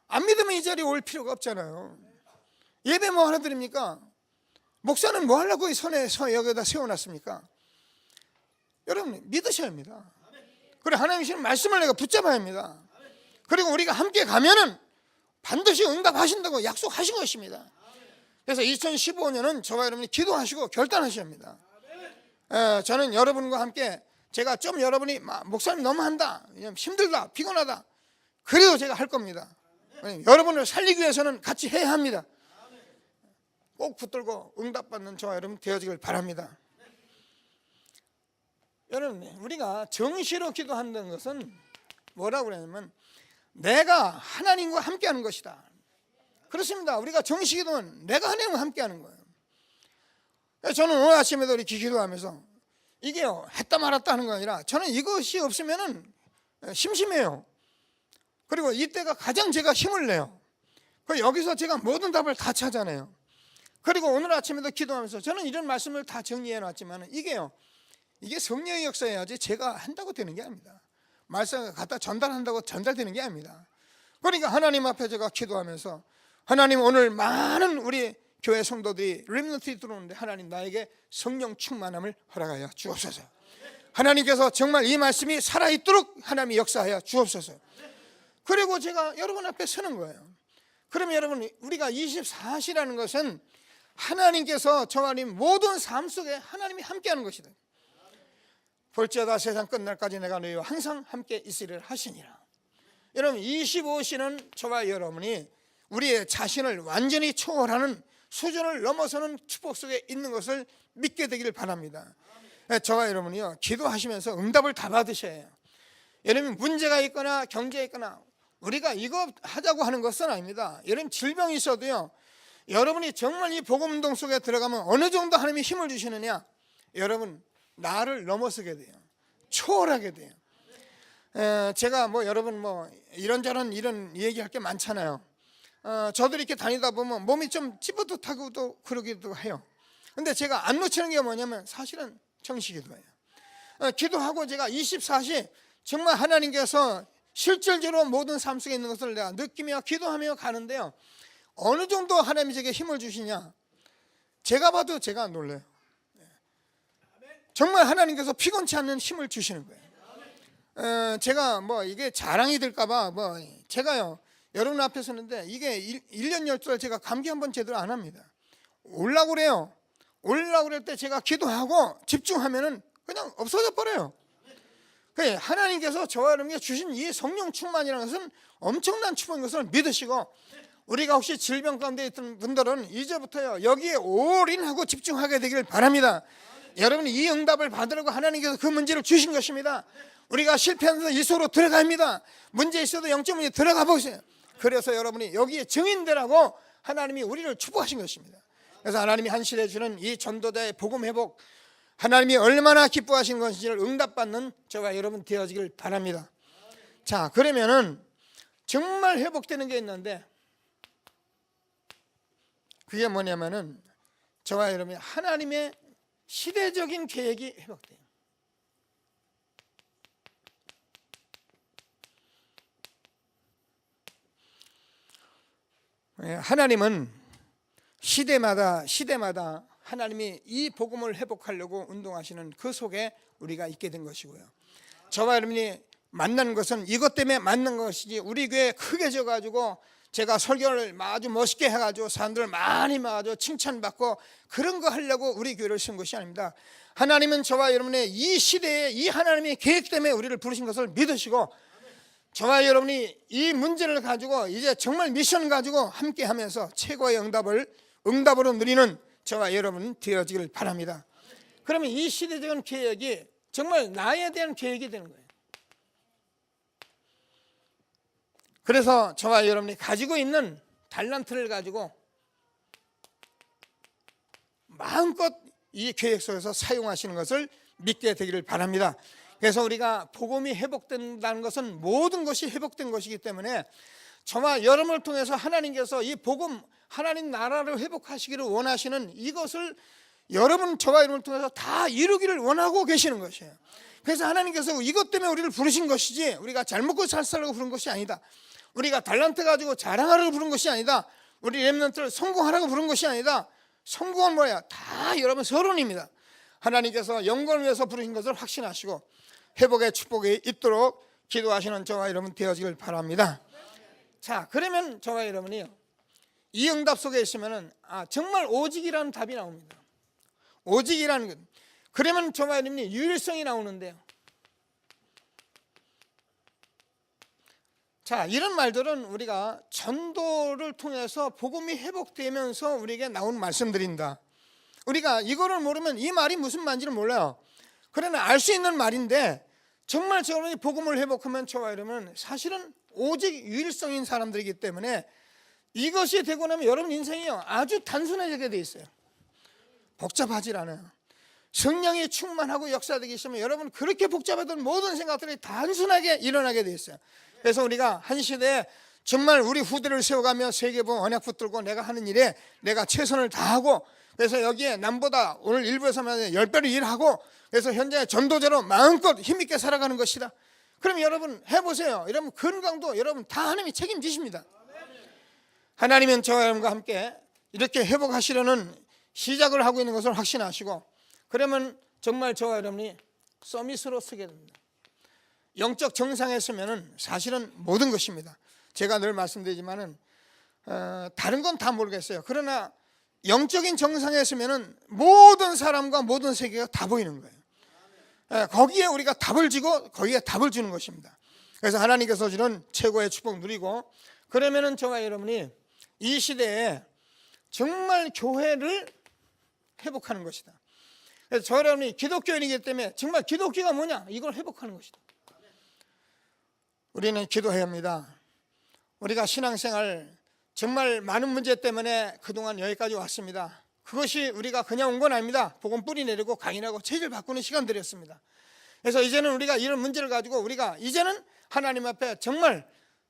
안 믿으면 이 자리에 올 필요가 없잖아요. 예배 뭐 하나 드립니까? 목사는 뭐 하려고 이 손에 여기다 세워놨습니까? 여러분, 믿으셔야 합니다. 그리고 하나님 주시는 말씀을 내가 붙잡아야 합니다. 그리고 우리가 함께 가면은 반드시 응답하신다고 약속하신 것입니다. 그래서 2015년은 저와 여러분이 기도하시고 결단하셔야 합니다. 저는 여러분과 함께, 제가 좀 여러분이 목사님 너무 한다, 힘들다, 피곤하다, 그래도 제가 할 겁니다. 여러분을 살리기 위해서는 같이 해야 합니다. 꼭 붙들고 응답받는 저와 여러분 되어지길 바랍니다. 여러분, 우리가 정시로 기도한다는 것은 뭐라고 그러냐면 내가 하나님과 함께하는 것이다. 그렇습니다. 우리가 정시 기도는 내가 하나님과 함께하는 거예요. 저는 오늘 아침에도 이렇게 기도하면서 이게요, 했다 말았다 하는 거 아니라 저는 이것이 없으면은 심심해요. 그리고 이때가 가장 제가 힘을 내요. 여기서 제가 모든 답을 다 찾아내요. 그리고 오늘 아침에도 기도하면서 저는 이런 말씀을 다 정리해 놨지만 이게요, 이게 성령의 역사여야지 제가 한다고 되는 게 아닙니다. 말씀을 갖다 전달한다고 전달되는 게 아닙니다. 그러니까 하나님 앞에 제가 기도하면서, 하나님, 오늘 많은 우리 교회 성도들이 렘넌트에 들어오는데 하나님, 나에게 성령 충만함을 허락하여 주옵소서. 하나님께서 정말 이 말씀이 살아있도록 하나님이 역사하여 주옵소서. 그리고 제가 여러분 앞에 서는 거예요. 그러면 여러분, 우리가 24시라는 것은 하나님께서 저와님 모든 삶 속에 하나님이 함께하는 것이다. 볼지어다 세상 끝날까지 내가 너희와 항상 함께 있으리라 하시니라. 여러분, 25시는 저와 여러분이 우리의 자신을 완전히 초월하는 수준을 넘어서는 축복 속에 있는 것을 믿게 되기를 바랍니다. 저와 여러분이요, 기도하시면서 응답을 다 받으셔야 해요. 여러분, 문제가 있거나 경제가 있거나 우리가 이거 하자고 하는 것은 아닙니다. 여러분, 질병이 있어도요, 여러분이 정말 이 복음운동 속에 들어가면 어느 정도 하나님이 힘을 주시느냐, 여러분, 나를 넘어서게 돼요. 초월하게 돼요. 제가 여러분 이런저런 이런 얘기할 게 많잖아요. 저도 이렇게 다니다 보면 몸이 좀 찌뿌듯하고도 그러기도 해요. 근데 제가 안 놓치는 게 뭐냐면 사실은 정식기도예요. 기도하고 제가 24시 정말 하나님께서 실질적으로 모든 삶 속에 있는 것을 내가 느끼며 기도하며 가는데요, 어느 정도 하나님이 제게 힘을 주시냐, 제가 봐도 제가 놀라요. 정말 하나님께서 피곤치 않는 힘을 주시는 거예요. 제가 이게 자랑이 될까봐 제가요, 여러분 앞에 서는데 이게 1년 12달 제가 감기 한번 제대로 안 합니다. 올라고 그래요. 올라고 그럴 때 제가 기도하고 집중하면은 그냥 없어져 버려요. 하나님께서 저와 여러분에게 주신 이 성령 충만이라는 것은 엄청난 축복인 것을 믿으시고, 우리가 혹시 질병 가운데 있던 분들은 이제부터요, 여기에 올인하고 집중하게 되기를 바랍니다. 여러분이 이 응답을 받으려고 하나님께서 그 문제를 주신 것입니다. 우리가 실패하면서 이소로 들어갑니다. 문제 있어도 영적 문제 들어가 보세요. 그래서 여러분이 여기에 증인되라고 하나님이 우리를 축복하신 것입니다. 그래서 하나님이 한 시대에 주는 이 전도자의 복음 회복, 하나님이 얼마나 기뻐하신 것인지를 응답받는 저와 여러분 되어지길 바랍니다. 자, 그러면은 정말 회복되는 게 있는데, 그게 뭐냐면은 저와 여러분이 하나님의 시대적인 계획이 회복돼요. 하나님은 시대마다 하나님이 이 복음을 회복하려고 운동하시는 그 속에 우리가 있게 된 것이고요. 저와 여러분이 만난 것은 이것 때문에 만난 것이지 우리 교회 크게 져가지고 제가 설교를 아주 멋있게 해가지고 사람들 많이 모아가지고 칭찬받고 그런 거 하려고 우리 교회를 쓴 것이 아닙니다. 하나님은 저와 여러분의 이 시대에 이 하나님의 계획 때문에 우리를 부르신 것을 믿으시고 저와 여러분이 이 문제를 가지고 이제 정말 미션 가지고 함께 하면서 최고의 응답으로 누리는 저와 여러분 되어지길 바랍니다. 그러면 이 시대적인 계획이 정말 나에 대한 계획이 되는 거예요. 그래서 저와 여러분이 가지고 있는 달란트를 가지고 마음껏 이 계획 속에서 사용하시는 것을 믿게 되기를 바랍니다. 그래서 우리가 복음이 회복된다는 것은 모든 것이 회복된 것이기 때문에 저와 여러분을 통해서 하나님께서 이 복음 하나님 나라를 회복하시기를 원하시는 이것을 여러분 저와 여러분을 통해서 다 이루기를 원하고 계시는 것이에요. 그래서 하나님께서 이것 때문에 우리를 부르신 것이지 우리가 잘 먹고 잘 살려고 부른 것이 아니다. 우리가 달란트 가지고 자랑하려고 부른 것이 아니다. 우리 렘넌트를 성공하라고 부른 것이 아니다. 성공은 뭐야? 다 여러분 서론입니다. 하나님께서 영광을 위해서 부르신 것을 확신하시고 회복의 축복이 있도록 기도하시는 저와 여러분 되어지길 바랍니다. 자, 그러면 저와 여러분이요, 이 응답 속에 있으면은 정말 오직이라는 답이 나옵니다. 오직이라는 것. 그러면 저와 여러분이 유일성이 나오는데요. 자, 이런 말들은 우리가 전도를 통해서 복음이 회복되면서 우리에게 나온 말씀들입니다. 우리가 이거를 모르면 이 말이 무슨 말인지를 몰라요. 그러나 알 수 있는 말인데 정말 저는 복음을 회복하면 저와 여러분은 사실은 오직 유일성인 사람들이기 때문에 이것이 되고 나면 여러분 인생이요 아주 단순해지게 돼 있어요. 복잡하지 않아요. 성령이 충만하고 역사되기 시작하면 여러분 그렇게 복잡하던 모든 생각들이 단순하게 일어나게 돼 있어요. 그래서 우리가 한 시대에 정말 우리 후대를 세워가며 세계보험 언약 붙들고 내가 하는 일에 내가 최선을 다하고 그래서 여기에 남보다 오늘 일부에서 말하면 10배로 일하고 그래서 현재 전도자로 마음껏 힘있게 살아가는 것이다. 그럼 여러분 해보세요. 여러분 건강도 여러분 다 하나님이 책임지십니다. 하나님은 저와 여러분과 함께 이렇게 회복하시려는 시작을 하고 있는 것을 확신하시고 그러면 정말 저와 여러분이 서밋으로 서게 됩니다. 영적 정상에 서면은 사실은 모든 것입니다. 제가 늘 말씀드리지만은 다른 건 다 모르겠어요. 그러나 영적인 정상에 서면은 모든 사람과 모든 세계가 다 보이는 거예요. 거기에 우리가 답을 지고 거기에 답을 주는 것입니다. 그래서 하나님께서 주는 최고의 축복 누리고 그러면은 저와 여러분이 이 시대에 정말 교회를 회복하는 것이다. 그래서 저 여러분이 기독교인이기 때문에 정말 기독교가 뭐냐 이걸 회복하는 것이다. 우리는 기도해야 합니다. 우리가 신앙생활 정말 많은 문제 때문에 그동안 여기까지 왔습니다. 그것이 우리가 그냥 온 건 아닙니다. 복음 뿌리 내리고 강인하고 체질 바꾸는 시간들이었습니다. 그래서 이제는 우리가 이런 문제를 가지고 우리가 이제는 하나님 앞에 정말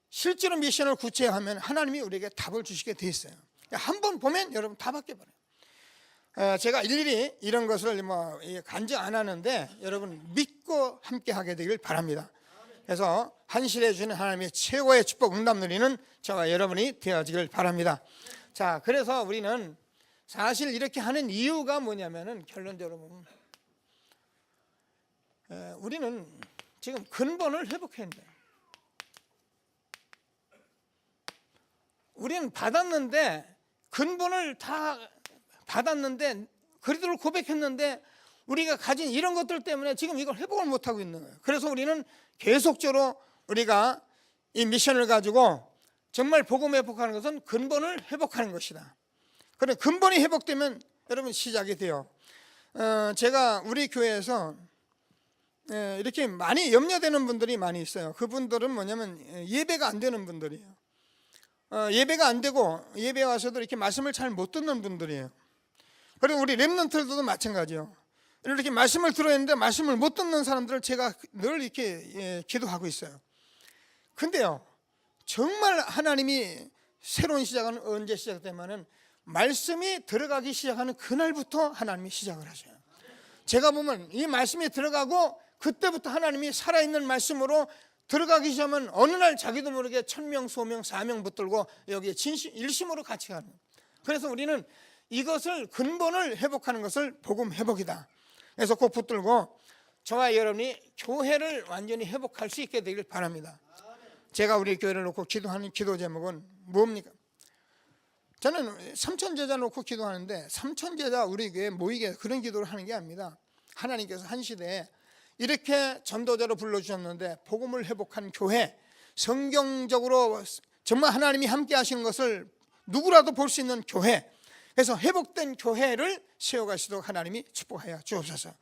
실제로 미션을 구체화하면 하나님이 우리에게 답을 주시게 돼 있어요. 한 번 보면 여러분 다 바뀌어버려요. 제가 일일이 이런 것을 간증 안 하는데 여러분 믿고 함께 하게 되길 바랍니다. 그래서 한실에 주는 하나님의 최고의 축복 응답 누리는 저와 여러분이 되어지길 바랍니다. 자, 그래서 우리는 사실 이렇게 하는 이유가 뭐냐면은 결론적으로 우리는 지금 근본을 회복해야 돼요. 우리는 받았는데 근본을 다 받았는데 그리스도를 고백했는데 우리가 가진 이런 것들 때문에 지금 이걸 회복을 못하고 있는 거예요. 그래서 우리는 계속적으로 우리가 이 미션을 가지고 정말 복음 회복하는 것은 근본을 회복하는 것이다. 그래 근본이 회복되면 여러분 시작이 돼요. 제가 우리 교회에서 이렇게 많이 염려되는 분들이 많이 있어요. 그분들은 뭐냐면 예배가 안 되는 분들이에요. 예배가 안 되고 예배 와서도 이렇게 말씀을 잘 못 듣는 분들이에요. 그리고 우리 렘넌트들도 마찬가지예요. 이렇게 말씀을 들어야 하는데 말씀을 못 듣는 사람들을 제가 늘 이렇게 기도하고 있어요. 근데요 정말 하나님이 새로운 시작은 언제 시작되면은 말씀이 들어가기 시작하는 그날부터 하나님이 시작을 하셔요. 제가 보면 이 말씀이 들어가고 그때부터 하나님이 살아있는 말씀으로 들어가기 시작하면 어느 날 자기도 모르게 천명, 소명, 사명 붙들고 여기에 일심으로 같이 가는 거예요. 그래서 우리는 이것을 근본을 회복하는 것을 복음 회복이다. 그래서 꼭 붙들고 저와 여러분이 교회를 완전히 회복할 수 있게 되길 바랍니다. 제가 우리 교회를 놓고 기도하는 기도 제목은 뭡니까? 저는 삼천제자 놓고 기도하는데 삼천제자 우리 교회에 모이게 그런 기도를 하는 게 아닙니다. 하나님께서 한 시대에 이렇게 전도자로 불러주셨는데 복음을 회복한 교회, 성경적으로 정말 하나님이 함께 하시는 것을 누구라도 볼 수 있는 교회, 그래서 회복된 교회를 세워가시도록 하나님이 축복하여 주옵소서.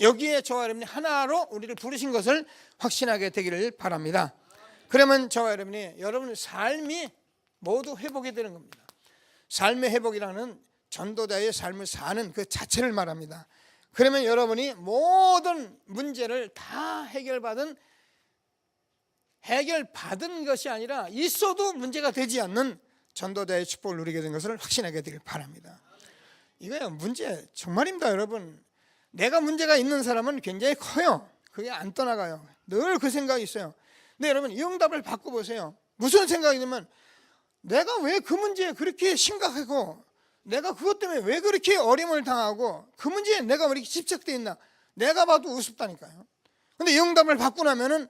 여기에 저와 여러분이 하나로 우리를 부르신 것을 확신하게 되기를 바랍니다. 그러면 저와 여러분이 여러분의 삶이 모두 회복이 되는 겁니다. 삶의 회복이라는 전도자의 삶을 사는 그 자체를 말합니다. 그러면 여러분이 모든 문제를 다 해결받은 것이 아니라 있어도 문제가 되지 않는 전도자의 축복을 누리게 된 것을 확신하게 되길 바랍니다. 이거요, 문제 정말입니다. 여러분, 내가 문제가 있는 사람은 굉장히 커요. 그게 안 떠나가요. 늘 그 생각이 있어요. 근데 여러분, 이 응답을 바꿔보세요. 무슨 생각이 들면 내가 왜 그 문제에 그렇게 심각하고 내가 그것 때문에 왜 그렇게 어려움을 당하고 그 문제에 내가 왜 이렇게 집착되어 있나. 내가 봐도 우습다니까요. 근데 이 응답을 받고 나면은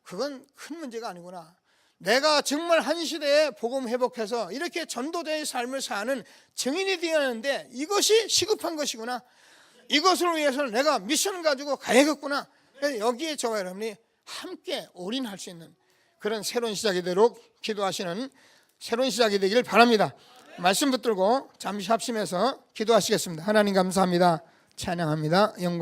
그건 큰 문제가 아니구나. 내가 정말 한 시대에 복음 회복해서 이렇게 전도자의 삶을 사는 증인이 되어야 하는데 이것이 시급한 것이구나. 이것을 위해서 내가 미션을 가지고 가야겠구나. 여기에 저와 여러분이 함께 올인할 수 있는 그런 새로운 시작이 되도록 기도하시는 새로운 시작이 되기를 바랍니다. 말씀 붙들고 잠시 합심해서 기도하시겠습니다. 하나님 감사합니다. 찬양합니다. 영광